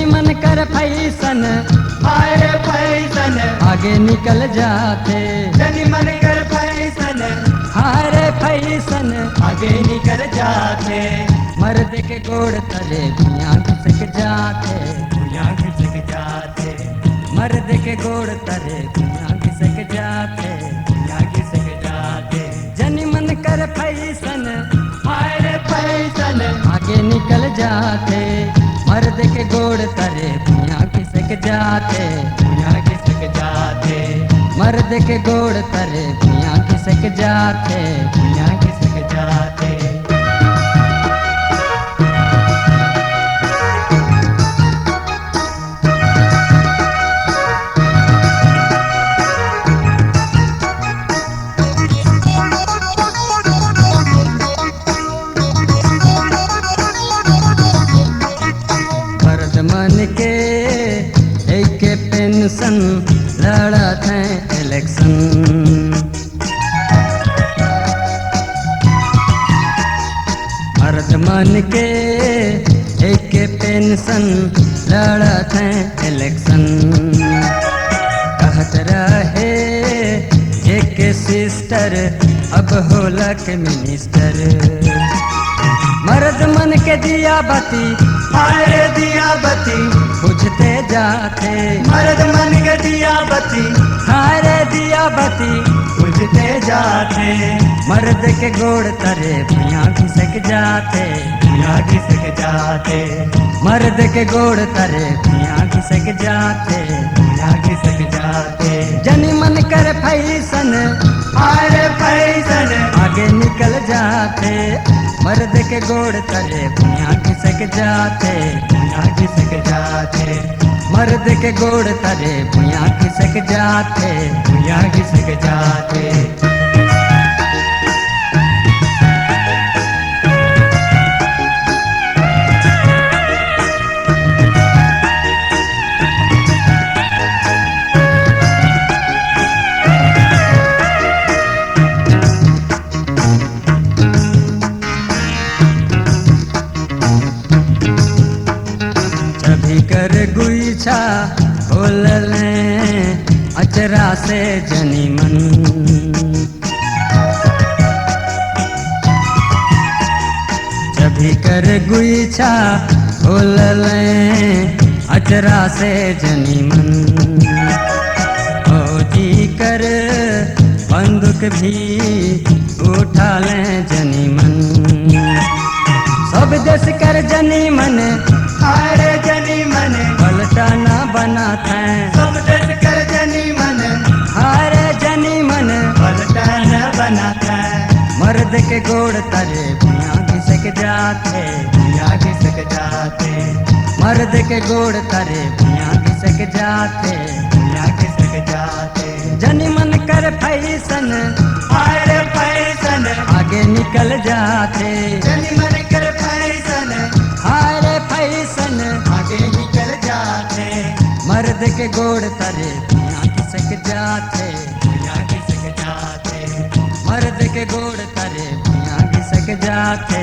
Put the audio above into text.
जनी मन कर फैसन, हाय रे फैसन, आगे निकल जाते। जनी मन कर फैसन, हाय रे फैसन, आगे निकल जाते। मर्द के गोड़ तले भुइयां खिसक जाते। भुइयां खिसक जाते, मर्द के गोड़ तले भुइयां खिसक जाते। भुइयां खिसक जाते। जनी मन कर फैसन, हाय रे फैसन, आगे निकल जाते। मर्द के गोड़ तले भुइयां खिसक जाते। भुइयां खिसक जाते, मर्द के गोड़ तले भुइयां खिसक जाते। भुइयां खिसक जाते। मर्द मन के एक पेंशन लड़त है इलेक्शन। मर्द मन के एक पेंशन लड़त है इलेक्शन। कहत रहे एक सिस्टर अब होलक मिनिस्टर। मर्द मन के दिया बती, हाय रे दिया बती, बुझते जाते। मर्द मन के दिया बती, हाय रे दिया बती, बुझते जाते। मर्द के गोड़ तरे भुइयां खिसक जाते। भुइयां खिसक जाते, मर्द के गोड़ तरे भुइयां खिसक जाते। भुइयां खिसक जाते। जनी मन कर फैसन, हाय रे फैसन, आगे निकल जाते। मर्द के गोड़ तले भुइयां खिसक जाते। भुइयां खिसक जाते, मर्द के गोड़ तले भुइयां खिसक जाते। भुइयां खिसक जाते। छवि कर गुइछा खोलले अचरा से जनी मन। छवि कर गुइछा खोलले अचरा से जनी मन। फौजी कर बंदूक भी उठा ले जनी मन। सब देश कर जनी मन, हाय रे जनी मन, पलटा ना बना था। सब देश कर जनी मन, हाय रे जनी मन, पलटा न बनाता। मर्द के गोड़ तले भुइयां खिसक जाते। भुइयां खिसक जाते, मर्द के गोड़ तले भुइयां खिसक जाते। भुइयां खिसक जाते। जनी मन कर फैसन, हाय रे फैसन, आगे निकल जाते। जनी मन कर फैसन, हाय रे फैसन, आगे निकल जाते। मर्द के गोड़ तले भुइयां खिसक जाते। भुइयां खिसक जाते, मर्द के गोड़ तले भुइयां खिसक जाते।